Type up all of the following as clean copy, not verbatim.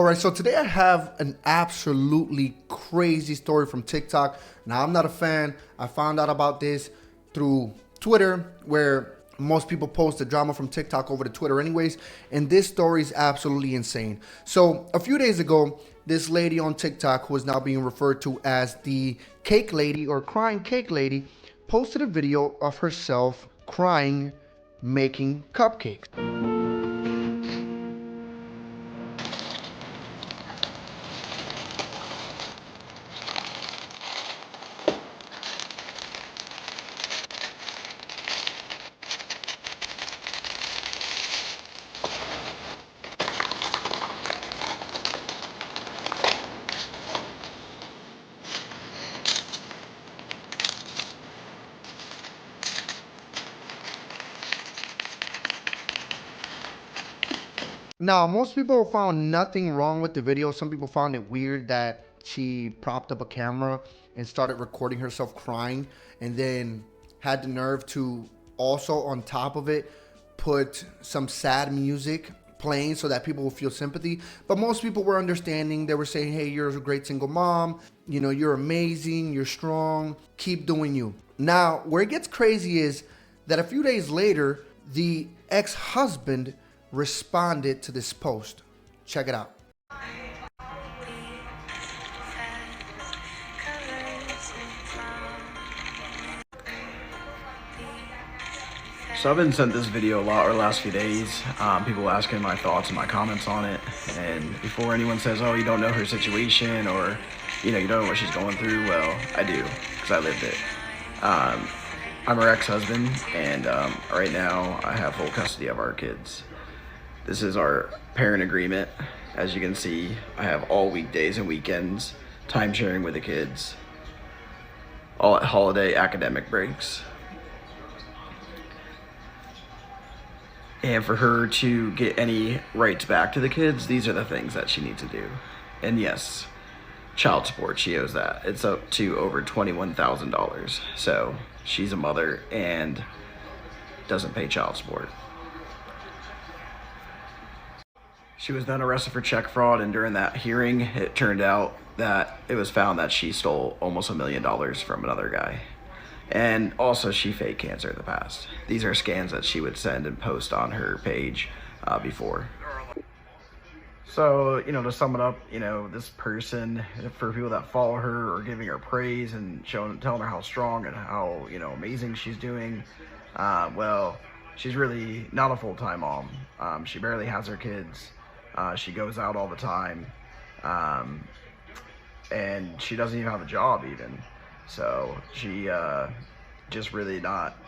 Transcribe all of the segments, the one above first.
Alright, so today I have an absolutely crazy story from TikTok. Now, I'm not a fan. I found out about this through Twitter, where most people post the drama from TikTok over to Twitter anyways, and this story is absolutely insane. So, a few days ago, this lady on TikTok, who is now being referred to as the cake lady or crying cake lady, posted a video of herself crying making cupcakes. Now, most people found nothing wrong with the video. Some people found it weird that she propped up a camera and started recording herself crying, and then had the nerve to also, on top of it, put some sad music playing so that people will feel sympathy. But most people were understanding. They were saying, hey, you're a great single mom. You know, you're amazing. You're strong. Keep doing you. Now, where it gets crazy is that a few days later, the ex-husband responded to this post. Check it out. So I've been sent this video a lot over the last few days. People asking my thoughts and my comments on it. And before anyone says, oh, you don't know her situation, or, you don't know what she's going through, well, I do, because I lived it. I'm her ex-husband, and right now I have full custody of our kids. This is our parent agreement. As you can see, I have all weekdays and weekends, time sharing with the kids, all at holiday academic breaks. And for her to get any rights back to the kids, these are the things that she needs to do. And yes, child support, she owes that. It's up to over $21,000. So she's a mother and doesn't pay child support. She was then arrested for check fraud, and during that hearing, it turned out that it was found that she stole almost $1 million from another guy. And also, she faked cancer in the past. These are scans that she would send and post on her page before. So, to sum it up, this person, for people that follow her or giving her praise and telling her how strong and how, amazing she's doing, well, she's really not a full-time mom. She barely has her kids. She goes out all the time. And she doesn't even have a job even. So she just really not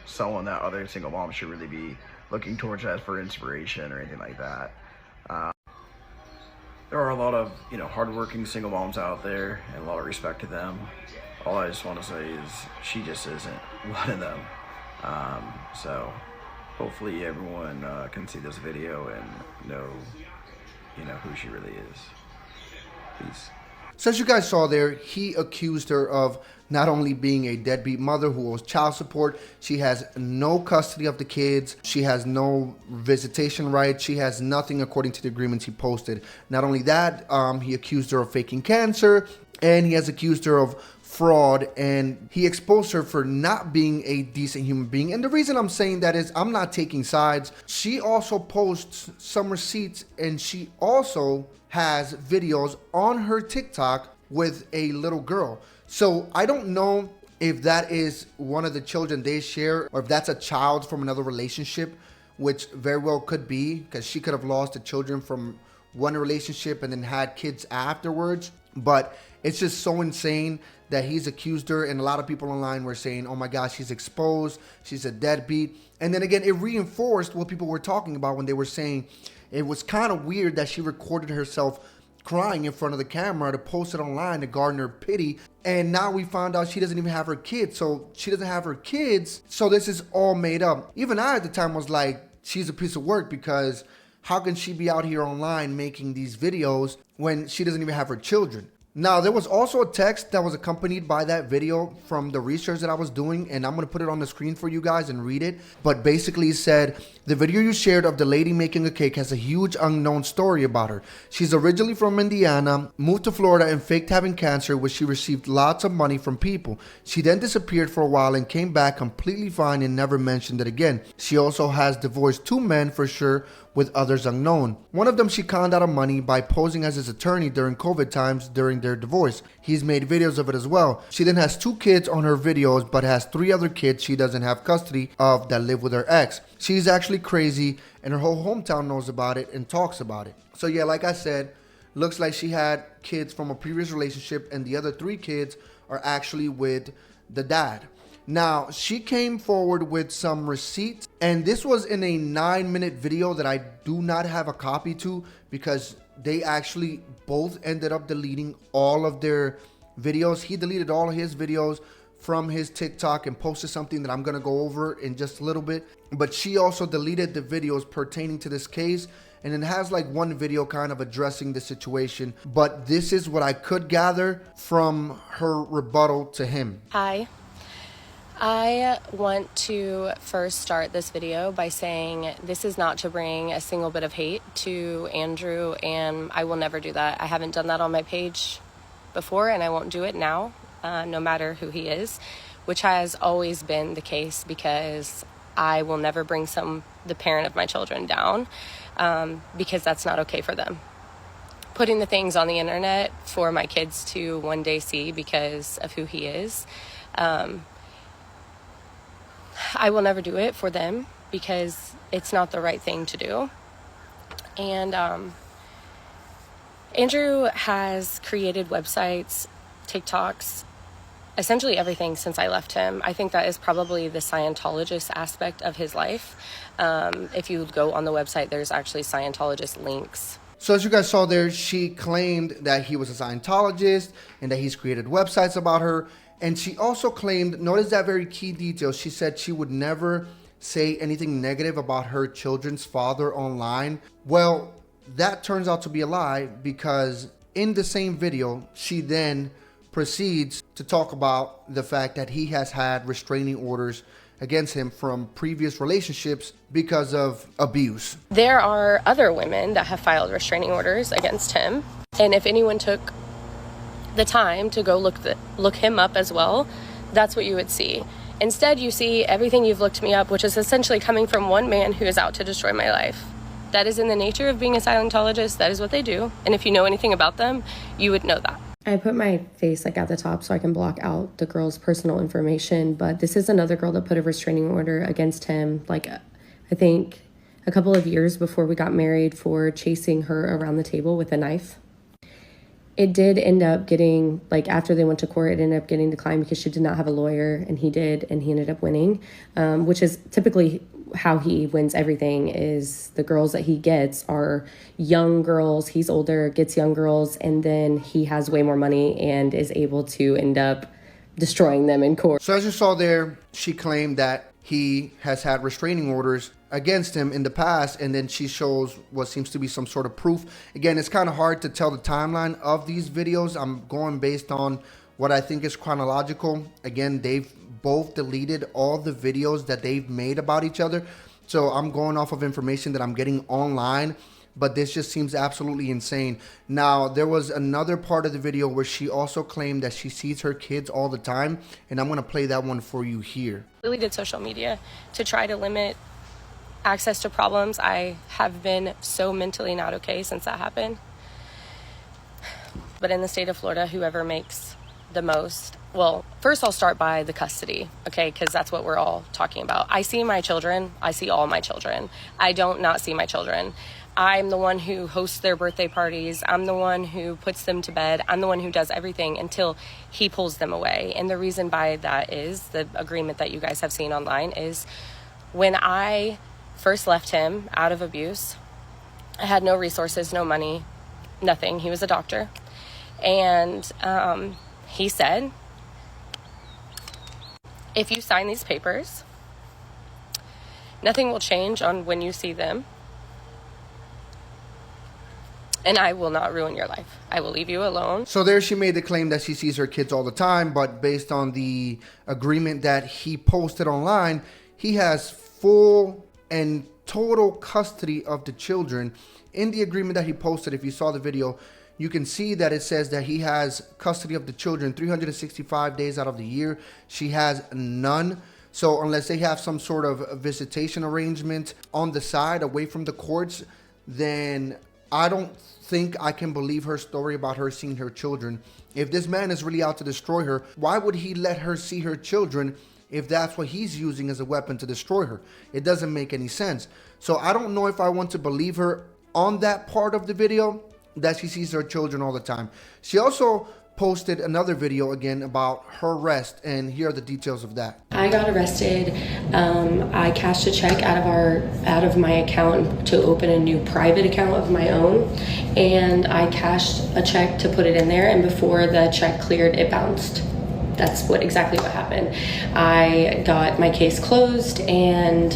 someone that other single moms should really be looking towards as for inspiration or anything like that. There are a lot of hardworking single moms out there, and a lot of respect to them. All I just want to say is she just isn't one of them. So hopefully everyone can see this video and know who she really is. Peace. So as you guys saw there, he accused her of not only being a deadbeat mother who owes child support, she has no custody of the kids, she has no visitation rights, she has nothing according to the agreements he posted. Not only that, he accused her of faking cancer, and he has accused her of fraud, and he exposed her for not being a decent human being. And the reason I'm saying that is I'm not taking sides. She also posts some receipts, and she also has videos on her TikTok with a little girl. So I don't know if that is one of the children they share, or if that's a child from another relationship, which very well could be, because she could have lost the children from one relationship and then had kids afterwards. But it's just so insane that he's accused her, and a lot of people online were saying, oh my gosh, she's exposed, she's a deadbeat. And then again, it reinforced what people were talking about when they were saying it was kind of weird that she recorded herself crying in front of the camera to post it online to garner pity. And now we found out she doesn't even have her kids. So she doesn't have her kids. So this is all made up. Even I at the time was like, she's a piece of work, because how can she be out here online making these videos when she doesn't even have her children? Now, there was also a text that was accompanied by that video from the research that I was doing, and I'm going to put it on the screen for you guys and read it. But basically it said, the video you shared of the lady making a cake has a huge unknown story about her. She's originally from Indiana, moved to Florida and faked having cancer, where she received lots of money from people. She then disappeared for a while and came back completely fine and never mentioned it again. She also has divorced 2 men for sure, with others unknown. One of them she conned out of money by posing as his attorney during COVID times during their divorce. He's made videos of it as well. She then has 2 kids on her videos, but has 3 other kids she doesn't have custody of that live with her ex. She's actually crazy, and her whole hometown knows about it and talks about it. So yeah, like I said, looks like she had kids from a previous relationship, and the other 3 kids are actually with the dad. Now, she came forward with some receipts, and this was in a 9-minute video that I do not have a copy to, because they actually both ended up deleting all of their videos. He deleted all of his videos from his TikTok and posted something that I'm going to go over in just a little bit. But she also deleted the videos pertaining to this case, and it has like one video kind of addressing the situation. But this is what I could gather from her rebuttal to him. Hi. I want to first start this video by saying this is not to bring a single bit of hate to Andrew, and I will never do that. I haven't done that on my page before, and I won't do it now, no matter who he is, which has always been the case, because I will never bring the parent of my children down, because that's not okay for them. Putting the things on the internet for my kids to one day see because of who he is, I will never do it for them, because it's not the right thing to do. And Andrew has created websites, TikToks, essentially everything since I left him. I think that is probably the Scientologist aspect of his life. If you go on the website, there's actually Scientologist links. So as you guys saw there, she claimed that he was a Scientologist and that he's created websites about her. And she also claimed, notice that very key detail, she said she would never say anything negative about her children's father online. Well, that turns out to be a lie, because in the same video, she then proceeds to talk about the fact that he has had restraining orders against him from previous relationships because of abuse. There are other women that have filed restraining orders against him. And if anyone took the time to go look him up as well, that's what you would see. Instead, you see everything you've looked me up, which is essentially coming from one man who is out to destroy my life. That is in the nature of being a Scientologist. That is what they do. And if you know anything about them, you would know that. I put my face at the top so I can block out the girl's personal information, but this is another girl that put a restraining order against him, I think a couple of years before we got married, for chasing her around the table with a knife. It did end up getting, after they went to court, it ended up getting declined because she did not have a lawyer, and he did, and he ended up winning, which is typically how he wins everything. Is the girls that he gets are young girls, he's older, gets young girls, and then he has way more money and is able to end up destroying them in court. So as you saw there, she claimed that he has had restraining orders against him in the past, and then she shows what seems to be some sort of proof. Again, it's kind of hard to tell the timeline of these videos. I'm going based on what I think is chronological. Again, they've both deleted all the videos that they've made about each other, so I'm going off of information that I'm getting online, but this just seems absolutely insane. Now, there was another part of the video where she also claimed that she sees her kids all the time, and I'm going to play that one for you here. Really did social media to try to limit access to problems. I have been so mentally not okay since that happened. But in the state of Florida, whoever makes the most, well, first I'll start by the custody, okay, because that's what we're all talking about. I see my children. I see all my children. I don't not see my children. I'm the one who hosts their birthday parties. I'm the one who puts them to bed. I'm the one who does everything until he pulls them away. And the reason by that is the agreement that you guys have seen online is when I first left him out of abuse, I had no resources, no money, nothing. He was a doctor. And he said, if you sign these papers, nothing will change on when you see them. and I will not ruin your life. I will leave you alone. So there she made the claim that she sees her kids all the time, but based on the agreement that he posted online, he has full and total custody of the children. In the agreement that he posted, if you saw the video, you can see that it says that he has custody of the children 365 days out of the year. She has none. So unless they have some sort of visitation arrangement on the side away from the courts, then I don't think I can believe her story about her seeing her children. If this man is really out to destroy her, why would he let her see her children if that's what he's using as a weapon to destroy her? It doesn't make any sense. So I don't know if I want to believe her on that part of the video that she sees her children all the time. She also posted another video again about her arrest, and here are the details of that. I got arrested. I cashed a check out of my account to open a new private account of my own, and I cashed a check to put it in there, and before the check cleared, it bounced. That's exactly what happened. I got my case closed, and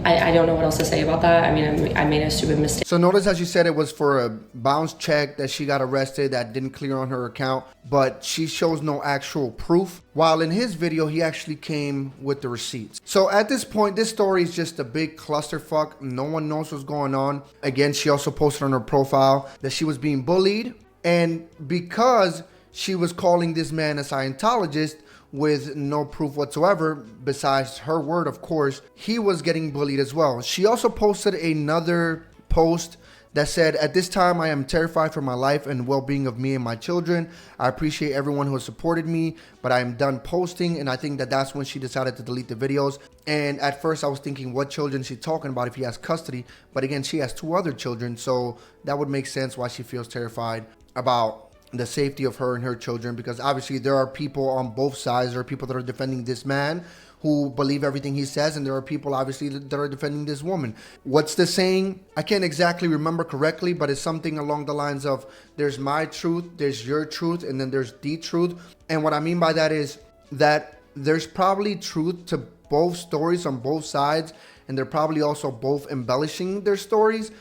I don't know what else to say about that. I mean, I made a stupid mistake. So notice how she said it was for a bounce check that she got arrested that didn't clear on her account, but she shows no actual proof. While in his video, he actually came with the receipts. So at this point, this story is just a big clusterfuck. No one knows what's going on. Again, she also posted on her profile that she was being bullied. And because she was calling this man a Scientologist, with no proof whatsoever, besides her word, of course, he was getting bullied as well. She also posted another post that said, "At this time, I am terrified for my life and well-being of me and my children. I appreciate everyone who has supported me, but I am done posting." And I think that that's when she decided to delete the videos. And at first I was thinking, what children is she talking about if he has custody? But again, she has 2 other children, so that would make sense why she feels terrified about the safety of her and her children, because obviously there are people on both sides. There are people that are defending this man who believe everything he says, and there are people obviously that are defending this woman. What's the saying? I can't exactly remember correctly, but it's something along the lines of there's my truth, there's your truth, and then there's the truth. And what I mean by that is that there's probably truth to both stories on both sides, and they're probably also both embellishing their stories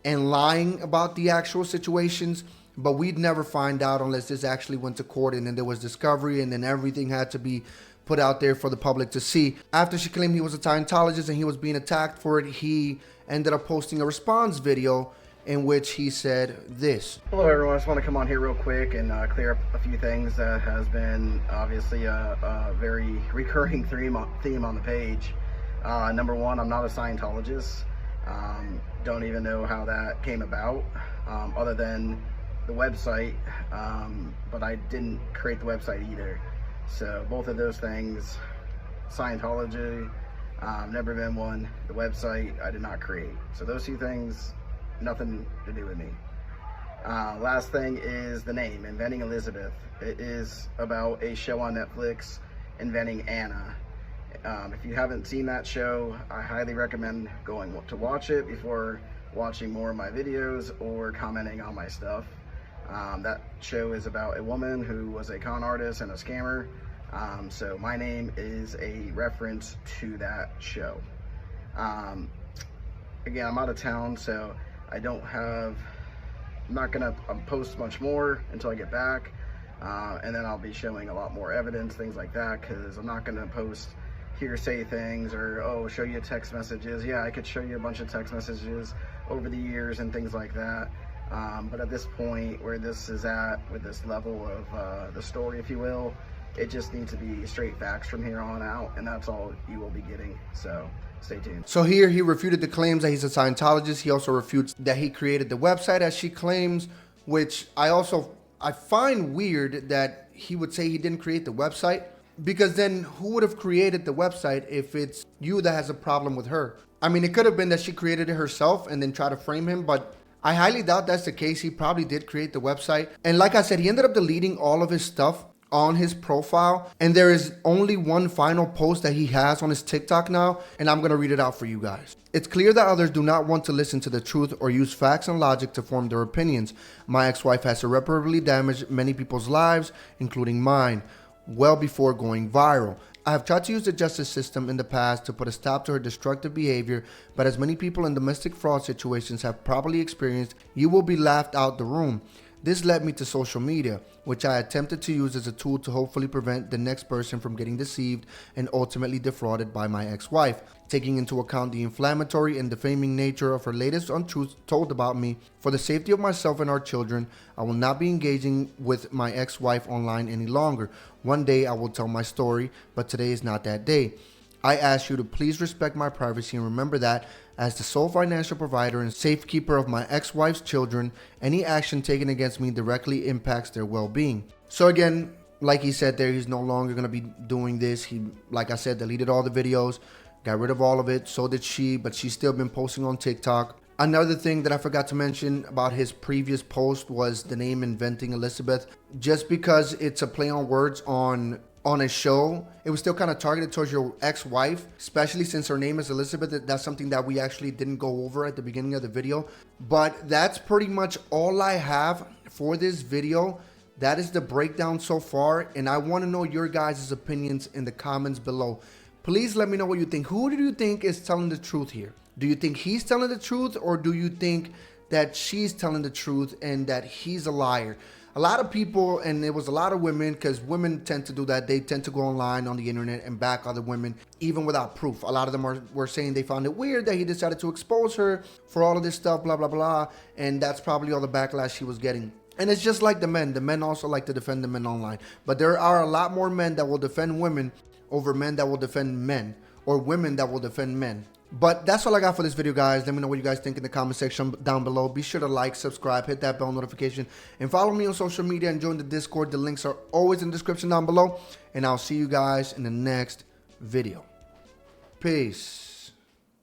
and lying about the actual situations. But we'd never find out unless this actually went to court and then there was discovery and then everything had to be put out there for the public to see. After she claimed he was a Scientologist and he was being attacked for it, he ended up posting a response video in which he said this. Hello everyone, I just want to come on here real quick and clear up a few things that has been obviously a very recurring theme on the page. Number one, I'm not a Scientologist. Don't even know how that came about, other than the website, but I didn't create the website either. So both of those things, Scientology, never been one. The website, I did not create. So those 2 things, nothing to do with me. Last thing is the name, Inventing Elizabeth. It is about a show on Netflix, Inventing Anna. If you haven't seen that show, I highly recommend going to watch it before watching more of my videos or commenting on my stuff. That show is about a woman who was a con artist and a scammer. So my name is a reference to that show. Again, I'm out of town, so I'm not gonna post much more until I get back. And then I'll be showing a lot more evidence, things like that, because I'm not gonna post hearsay things or, oh, show you text messages. Yeah, I could show you a bunch of text messages over the years and things like that. But at this point where this is at, with this level of the story, if you will, it just needs to be straight facts from here on out, and that's all you will be getting. So stay tuned. So here he refuted the claims that he's a Scientologist. He also refutes that he created the website as she claims, which I find weird that he would say he didn't create the website, because then who would have created the website if it's you that has a problem with her? I mean, it could have been that she created it herself and then try to frame him, but I highly doubt that's the case. He probably did create the website. And like I said, he ended up deleting all of his stuff on his profile. And there is only one final post that he has on his TikTok now. And I'm going to read it out for you guys. "It's clear that others do not want to listen to the truth or use facts and logic to form their opinions. My ex-wife has irreparably damaged many people's lives, including mine, well before going viral. I have tried to use the justice system in the past to put a stop to her destructive behavior, but as many people in domestic fraud situations have probably experienced, you will be laughed out the room. This led me to social media, which I attempted to use as a tool to hopefully prevent the next person from getting deceived and ultimately defrauded by my ex-wife. Taking into account the inflammatory and defaming nature of her latest untruths told about me, for the safety of myself and our children, I will not be engaging with my ex-wife online any longer. One day I will tell my story, but today is not that day. I ask you to please respect my privacy and remember that, as the sole financial provider and safekeeper of my ex-wife's children, any action taken against me directly impacts their well-being. So again, like he said there, he's no longer going to be doing this. He, like I said, deleted all the videos, got rid of all of it. So did she, but she's still been posting on TikTok. Another thing that I forgot to mention about his previous post was the name Inventing Elizabeth. Just because it's a play on words on a show, it was still kind of targeted towards your ex-wife, especially since her name is Elizabeth. That's something that we actually didn't go over at the beginning of the video. But that's pretty much all I have for this video. That is the breakdown so far, and I want to know your guys' opinions in the comments below. Please let me know what you think. Who do you think is telling the truth here? Do you think he's telling the truth, or do you think that she's telling the truth and that he's a liar? A lot of people, and it was a lot of women, because women tend to do that. They tend to go online on the internet and back other women, even without proof. A lot of them were saying they found it weird that he decided to expose her for all of this stuff, blah, blah, blah. And that's probably all the backlash he was getting. And it's just like the men. The men also like to defend the men online. But there are a lot more men that will defend women over men that will defend men, or women that will defend men. But that's all I got for this video, guys. Let me know what you guys think in the comment section down below. Be sure to like, subscribe, hit that bell notification, and follow me on social media and join the Discord. The links are always in the description down below. And I'll see you guys in the next video. Peace.